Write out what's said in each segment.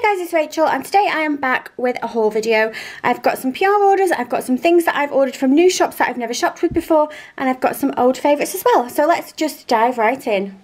Hey guys, it's Rachel and today I am back with a haul video. I've got some PR orders, I've got some things that I've ordered from new shops that I've never shopped with before, and I've got some old favourites as well. So let's just dive right in.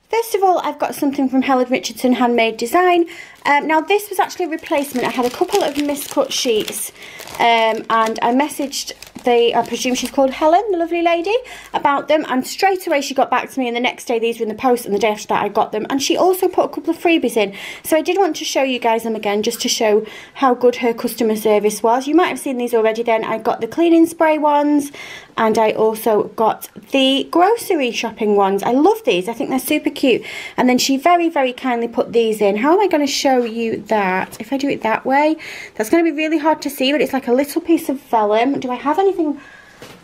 First of all, I've got something from Richardson Handmade Design. Now this was actually a replacement. I had a couple of miscut sheets and I messaged I presume she's called Helen, the lovely lady, about them, and straight away she got back to me, and the next day these were in the post, and the day after that I got them, and she also put a couple of freebies in. So I did want to show you guys them again, just to show how good her customer service was. You might have seen these already then. I got the cleaning spray ones, and I also got the grocery shopping ones. I love these, I think they're super cute. And then she very, very kindly put these in. How am I going to show you that? If I do it that way, that's going to be really hard to see, but it's like a little piece of vellum. Do I have anything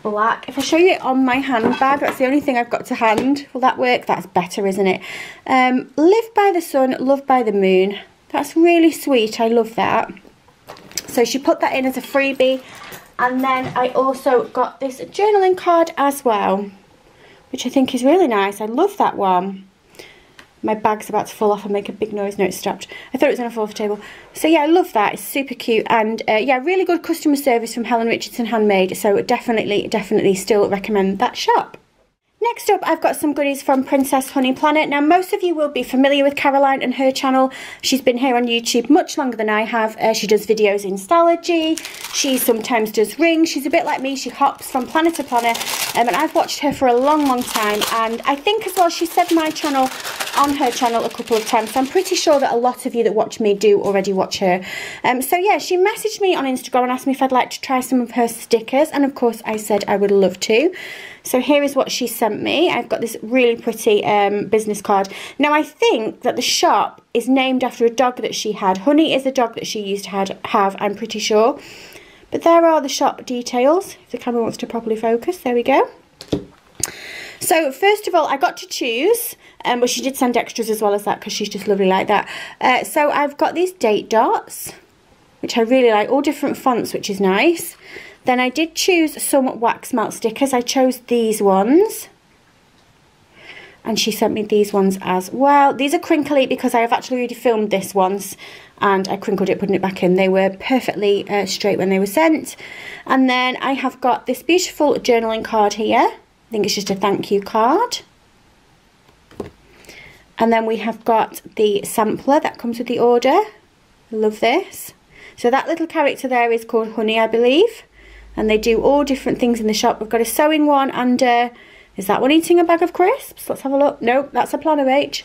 black? If I show you it on my handbag, that's the only thing I've got to hand. Will that work? That's better, isn't it? Live by the sun, love by the moon. That's really sweet. I love that. So she put that in as a freebie. And then I also got this journaling card as well, which I think is really nice. I love that one. My bag's about to fall off and make a big noise. No, it's strapped. I thought it was going to fall off the table. So yeah, I love that. It's super cute. And yeah, really good customer service from Richardson Handmade. So definitely still recommend that shop. Next up, I've got some goodies from Princess Honey Planet. Now, most of you will be familiar with Caroline and her channel. She's been here on YouTube much longer than I have. She does videos in Stalogy. She sometimes does rings. She's a bit like me. She hops from planner to planner. And I've watched her for a long, long time. And I think as well, she said my channel on her channel a couple of times. So I'm pretty sure that a lot of you that watch me do already watch her. So yeah, she messaged me on Instagram and asked me if I'd like to try some of her stickers. And of course, I said I would love to. So here is what she sent me. I've got this really pretty business card. Now I think that the shop is named after a dog that she had. Honey is a dog that she used to have, I'm pretty sure. But there are the shop details, if the camera wants to properly focus. There we go. So first of all, I got to choose, but she did send extras as well as that because she's just lovely like that. So I've got these date dots, which I really like, all different fonts, which is nice. Then I did choose some wax melt stickers. I chose these ones. And she sent me these ones as well. These are crinkly because I have actually already filmed this once. And I crinkled it, putting it back in. They were perfectly straight when they were sent. And then I have got this beautiful journaling card here. I think it's just a thank you card. And then we have got the sampler that comes with the order. I love this. So that little character there is called Honey, I believe. And they do all different things in the shop. We've got a sewing one and is that one eating a bag of crisps? Let's have a look. Nope, that's a Planner H.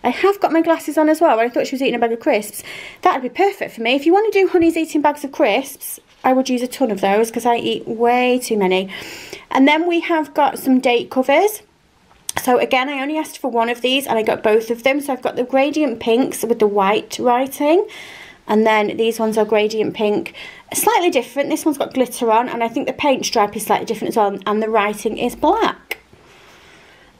I have got my glasses on as well, but I thought she was eating a bag of crisps. That would be perfect for me. If you want to do Honey's eating bags of crisps, I would use a ton of those because I eat way too many. And then we have got some date covers. So again, I only asked for one of these and I got both of them. So I've got the gradient pinks with the white writing. And then these ones are gradient pink, slightly different. This one's got glitter on, and I think the paint stripe is slightly different as well, and the writing is black.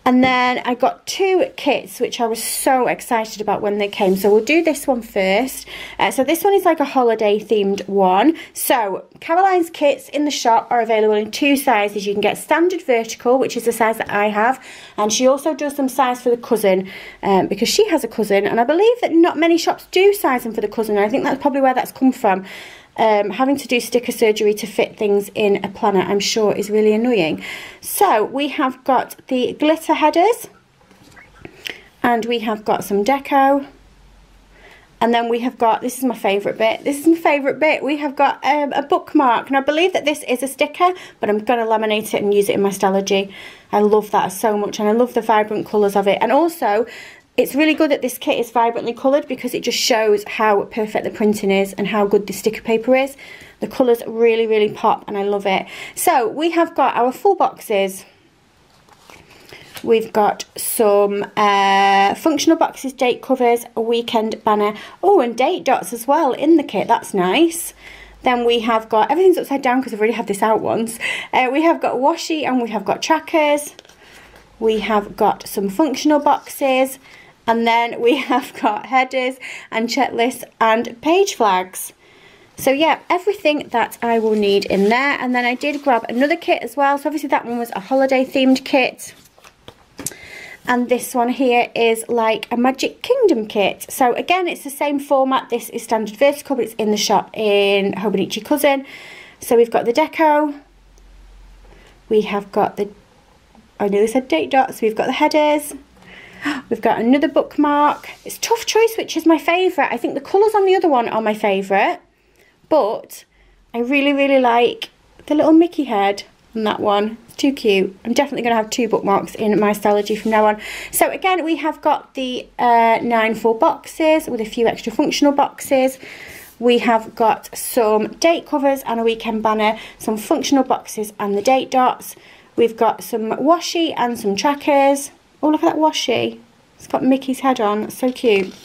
And then I got two kits, which I was so excited about when they came. So we'll do this one first. So this one is like a holiday themed one. So Caroline's kits in the shop are available in two sizes. You can get standard vertical, which is the size that I have. And she also does some size for the cousin because she has a cousin. And I believe that not many shops do size them for the cousin. I think that's probably where that's come from. Having to do sticker surgery to fit things in a planner, I'm sure, is really annoying. So we have got the glitter headers, and we have got some deco, and then we have got, this is my favourite bit, we have got a bookmark. And I believe that this is a sticker, but I'm going to laminate it and use it in my Stalogy. I love that so much, and I love the vibrant colours of it. And also, it's really good that this kit is vibrantly coloured because it just shows how perfect the printing is and how good the sticker paper is. The colours really, really pop and I love it. So we have got our full boxes. We've got some functional boxes, date covers, a weekend banner. Oh, and date dots as well in the kit. That's nice. Then we have got, everything's upside down because I've already had this out once. We have got washi and we have got trackers. We have got some functional boxes. And then we have got headers and checklists and page flags. So yeah, everything that I will need in there. And then I did grab another kit as well. So obviously that one was a holiday themed kit. And this one here is like a Magic Kingdom kit. So again, it's the same format. This is standard vertical, but it's in the shop in Hobonichi Cousin. So we've got the deco. We have got the, I nearly said date dots. We've got the headers. We've got another bookmark. It's tough choice, which is my favourite. I think the colours on the other one are my favourite. But I really, really like the little Mickey head on that one. It's too cute. I'm definitely going to have 2 bookmarks in my Stylogy from now on. So again, we have got the 9 full boxes with a few extra functional boxes. We have got some date covers and a weekend banner, some functional boxes and the date dots. We've got some washi and some trackers. Oh, look at that washi. It's got Mickey's head on. That's so cute.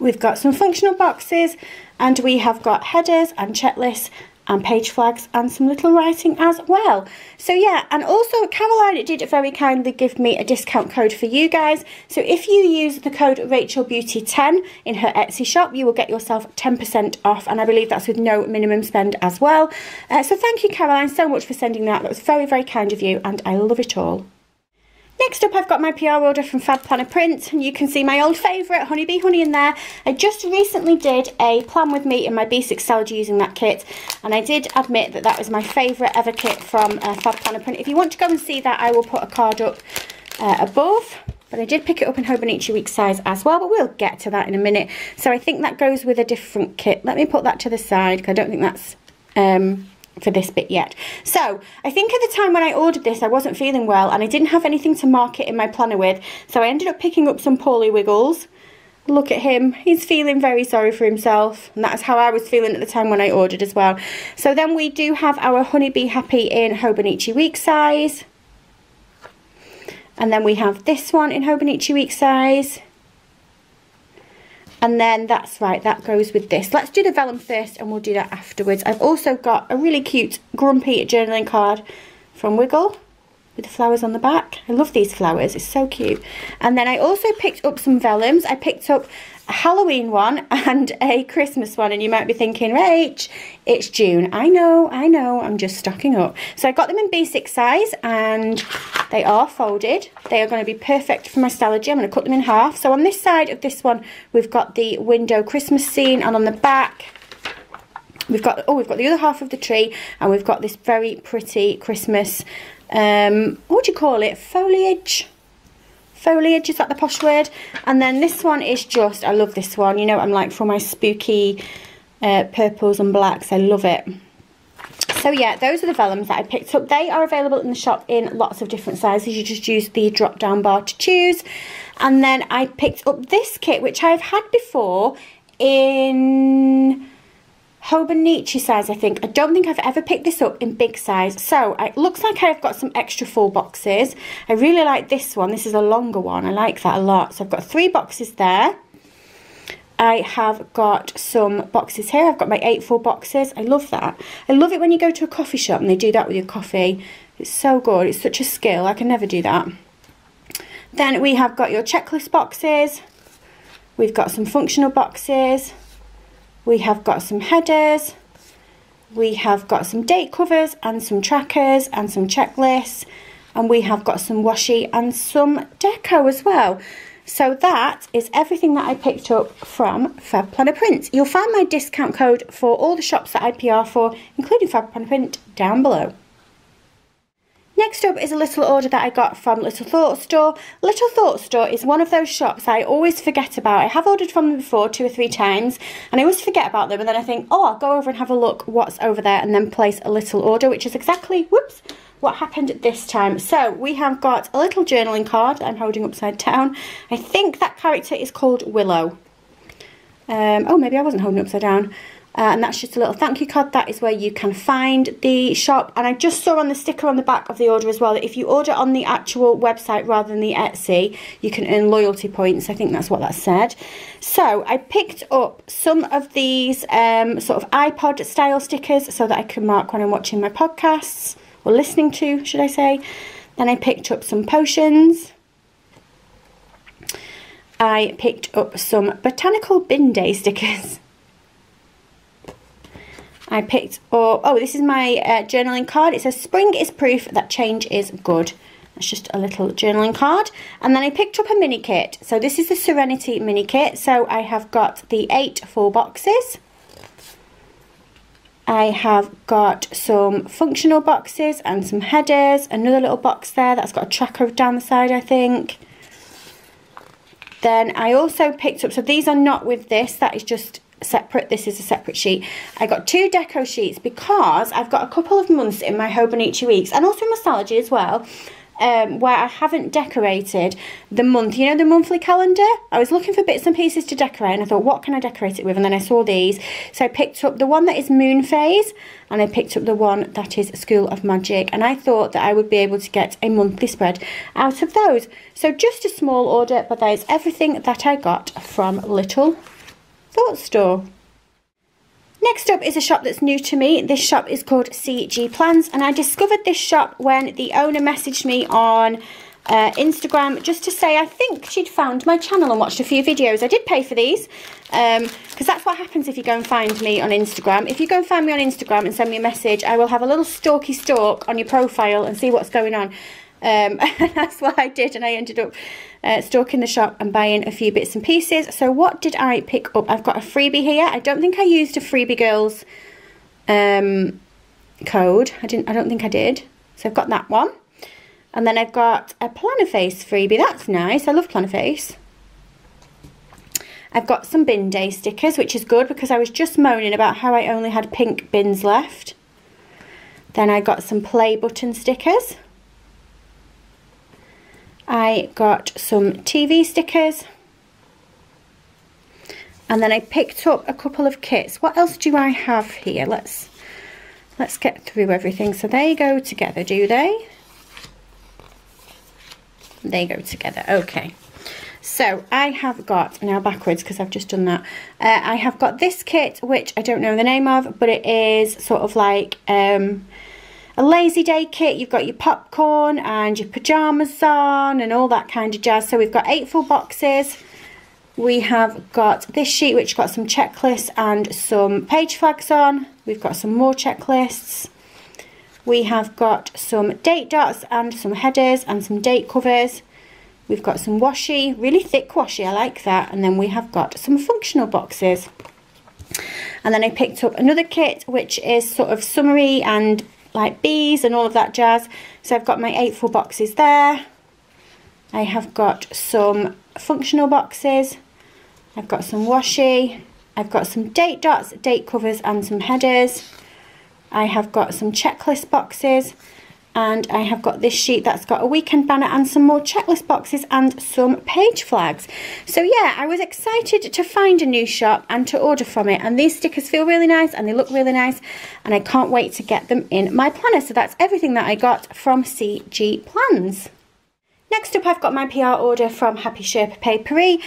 We've got some functional boxes, and we have got headers and checklists and page flags and some little writing as well. So yeah, and also Caroline did very kindly give me a discount code for you guys. So if you use the code RachelBeauty10 in her Etsy shop, you will get yourself 10% off, and I believe that's with no minimum spend as well. So thank you, Caroline, so much for sending that. That was very, very kind of you, and I love it all. Next up, I've got my PR order from Fab Planner Print, and you can see my old favourite, Honeybee Honey, in there. I just recently did a plan with me in my B6 Stylogy using that kit, and I did admit that that was my favourite ever kit from Fab Planner Print. If you want to go and see that, I will put a card up above. But I did pick it up in Hobonichi week size as well, but we'll get to that in a minute. So I think that goes with a different kit. Let me put that to the side, because I don't think that's for this bit yet. So I think at the time when I ordered this, I wasn't feeling well, and I didn't have anything to mark it in my planner with, so I ended up picking up some Paulie Wiggles. Look at him, he's feeling very sorry for himself, and that's how I was feeling at the time when I ordered as well. So then we do have our Honeybee Happy in Hobonichi week size, and then we have this one in Hobonichi week size. And then that's right, that goes with this. Let's do the vellum first, and we'll do that afterwards. I've also got a really cute grumpy journaling card from Wiggle with the flowers on the back. I love these flowers, it's so cute. And then I also picked up some vellums. I picked up a Halloween one and a Christmas one, and you might be thinking, Rach, it's June. I know, I'm just stocking up. So I got them in B6 size, and they are folded. They are going to be perfect for my Stylogy. I'm going to cut them in half. So on this side of this one, we've got the window Christmas scene, and on the back, we've got the other half of the tree, and we've got this very pretty Christmas, what do you call it? Foliage, is that the posh word? And then this one is just, I love this one. You know, I'm like for my spooky purples and blacks. I love it. So yeah, those are the vellums that I picked up. They are available in the shop in lots of different sizes. You just use the drop down bar to choose. And then I picked up this kit, which I've had before in Hobonichi size, I think. I don't think I've ever picked this up in big size. So it looks like I've got some extra full boxes. I really like this one. This is a longer one. I like that a lot. So I've got 3 boxes there. I have got some boxes here. I've got my 8 full boxes. I love that. I love it when you go to a coffee shop and they do that with your coffee. It's so good. It's such a skill. I can never do that. Then we have got your checklist boxes. We've got some functional boxes. We have got some headers, we have got some date covers and some trackers and some checklists, and we have got some washi and some deco as well. So that is everything that I picked up from Fab Planner Print. You'll find my discount code for all the shops that I PR for, including Fab Planner Print, down below. Next up is a little order that I got from Little Thought Store. Little Thought Store is one of those shops I always forget about. I have ordered from them before 2 or 3 times, and I always forget about them, and then I think, oh, I'll go over and have a look what's over there, and then place a little order, which is exactly, whoops, what happened this time. So we have got a little journaling card that I'm holding upside down. I think that character is called Willow. Oh, maybe I wasn't holding it upside down. And that's just a little thank you card. That is where you can find the shop. And I just saw on the sticker on the back of the order as well that if you order on the actual website rather than the Etsy, you can earn loyalty points. I think that's what that said. So I picked up some of these sort of iPod style stickers so that I can mark when I'm watching my podcasts, or listening to, should I say. Then I picked up some potions. I picked up some botanical bin day stickers. I picked up, oh, this is my journaling card. It says, spring is proof that change is good. That's just a little journaling card. And then I picked up a mini kit. So this is the Serenity mini kit. So I have got the 8 full boxes. I have got some functional boxes and some headers. Another little box there that's got a tracker down the side, I think. Then I also picked up, so these are not with this, that is just separate. This is a separate sheet. I got 2 deco sheets because I've got a couple of months in my Hobonichi weeks and also my Nostalgia as well, where I haven't decorated the month, you know, the monthly calendar. I was looking for bits and pieces to decorate and I thought, what can I decorate it with? And then I saw these. So I picked up the one that is Moon Phase and I picked up the one that is School of Magic, and I thought that I would be able to get a monthly spread out of those. So just a small order, but that is everything that I got from Little Thought Store. Next up is a shop that's new to me. This shop is called CG Plans, and I discovered this shop when the owner messaged me on Instagram just to say I think she'd found my channel and watched a few videos. I did pay for these because that's what happens if you go and find me on Instagram. If you go and find me on Instagram and send me a message, I will have a little stalky stalk on your profile and see what's going on. And that's what I did, and I ended up stalking the shop and buying a few bits and pieces. So what did I pick up? I've got a freebie here. I don't think I used a Freebie Girls code. I don't think I did. So I've got that one. And then I've got a Planner Face freebie. That's nice. I love Planner Face. I've got some bin day stickers, which is good because I was just moaning about how I only had pink bins left. Then I got some play button stickers. I got some TV stickers, and then I picked up a couple of kits. What else do I have here? Let's get through everything. So they go together, do they? They go together. Okay. So I have got, now backwards because I've just done that. I have got this kit, which I don't know the name of, but it is sort of like a lazy day kit. You've got your popcorn and your pyjamas on and all that kind of jazz. So we've got 8 full boxes. We have got this sheet which got some checklists and some page flags on. We've got some more checklists. We have got some date dots and some headers and some date covers. We've got some washi, really thick washi, I like that. And then we have got some functional boxes. And then I picked up another kit which is sort of summery and like bees and all of that jazz. So I've got my 8 full boxes there. I have got some functional boxes. I've got some washi. I've got some date dots, date covers and some headers. I have got some checklist boxes, and I have got this sheet that's got a weekend banner and some more checklist boxes and some page flags. So yeah, I was excited to find a new shop and to order from it, and these stickers feel really nice and they look really nice, and I can't wait to get them in my planner. So that's everything that I got from CG Plans. Next up, I've got my PR order from Happy Sherpa Papery.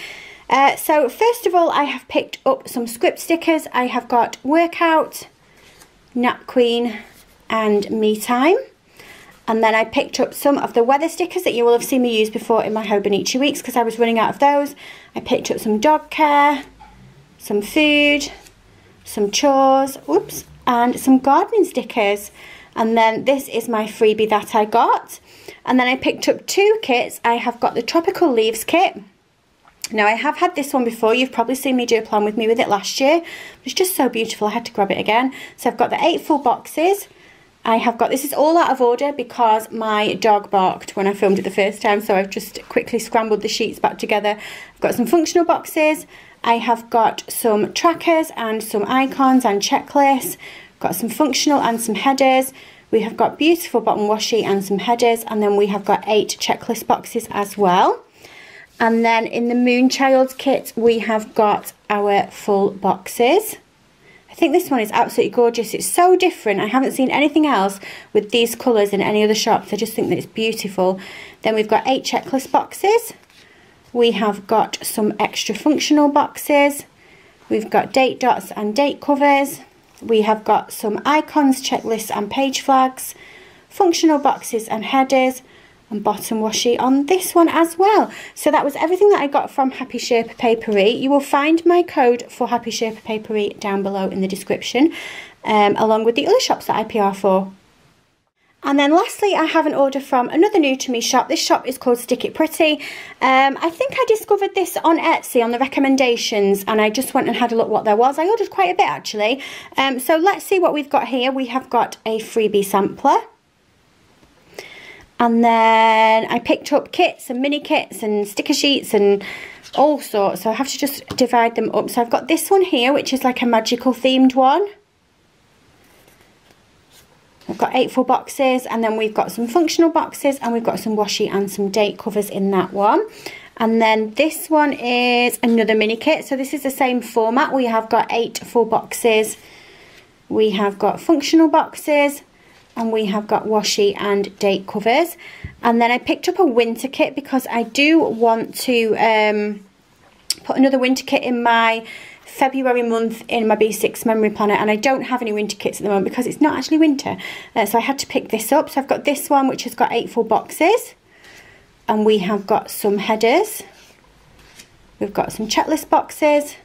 So first of all, I have picked up some script stickers. I have got Workout, Nap Queen and Me Time. And then I picked up some of the weather stickers that you will have seen me use before in my Hobonichi weeks because I was running out of those. I picked up some dog care, some food, some chores, oops, and some gardening stickers. And then this is my freebie that I got. And then I picked up 2 kits. I have got the Tropical Leaves kit. Now I have had this one before. You've probably seen me do a plan with me with it last year. It's just so beautiful, I had to grab it again. So I've got the 8 full boxes. I have got, this is all out of order because my dog barked when I filmed it the first time, so I've just quickly scrambled the sheets back together. I've got some functional boxes. I have got some trackers and some icons and checklists. Got some functional and some headers. We have got beautiful bottom washi and some headers, and then we have got 8 checklist boxes as well. And then in the Moonchild kit, we have got our full boxes. I think this one is absolutely gorgeous. It's so different. I haven't seen anything else with these colours in any other shops. I just think that it's beautiful. Then we've got 8 checklist boxes. We have got some extra functional boxes. We've got date dots and date covers. We have got some icons, checklists and page flags, functional boxes and headers, and bottom washi on this one as well. So that was everything that I got from Happy Sherpa Papery. You will find my code for Happy Sherpa Papery down below in the description, along with the other shops that I PR for. And then lastly, I have an order from another new to me shop. This shop is called Stick It Pretty. I think I discovered this on Etsy on the recommendations, and I just went and had a look what there was. I ordered quite a bit actually. So let's see what we've got here. We have got a freebie sampler. And then I picked up kits and mini kits and sticker sheets and all sorts. So I have to just divide them up. So I've got this one here, which is like a magical themed one. We've got 8 full boxes, and then we've got some functional boxes, and we've got some washi and some date covers in that one. And then this one is another mini kit. So this is the same format. We have got 8 full boxes. We have got functional boxes, and we have got washi and date covers. And then I picked up a winter kit because I do want to put another winter kit in my February month in my B6 memory planner, and I don't have any winter kits at the moment because it's not actually winter, so I had to pick this up. So I've got this one which has got 8 full boxes, and we have got some headers, we've got some checklist boxes,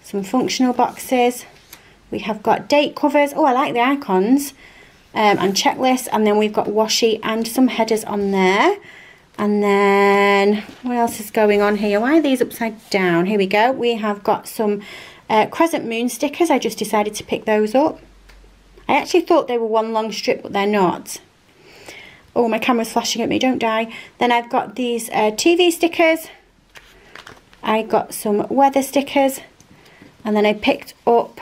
some functional boxes, we have got date covers, oh I like the icons, and checklists, and then we've got washi and some headers on there. And then what else is going on here? Why are these upside down? Here we go. We have got some crescent moon stickers. I just decided to pick those up. I actually thought they were one long strip, but they're not. Oh, my camera's flashing at me, don't die. Then I've got these TV stickers. I got some weather stickers. And then I picked up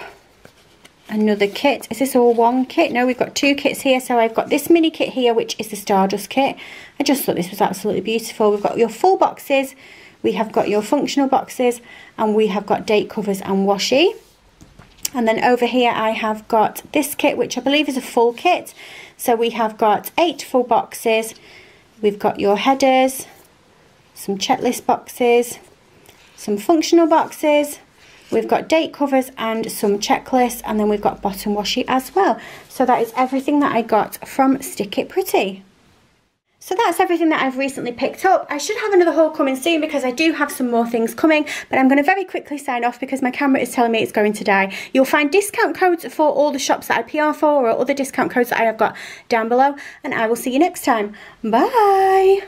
another kit. Is this all one kit? No, we've got 2 kits here. So I've got this mini kit here, which is the Stardust kit. I just thought this was absolutely beautiful. We've got your full boxes, we have got your functional boxes, and we have got date covers and washi. And then over here I have got this kit, which I believe is a full kit. So we have got 8 full boxes, we've got your headers, some checklist boxes, some functional boxes, we've got date covers and some checklists, and then we've got bottom washi as well. So that is everything that I got from Stick It Pretty. So that's everything that I've recently picked up. I should have another haul coming soon because I do have some more things coming, but I'm going to very quickly sign off because my camera is telling me it's going to die. You'll find discount codes for all the shops that I PR for, or other discount codes that I have got down below, and I will see you next time. Bye!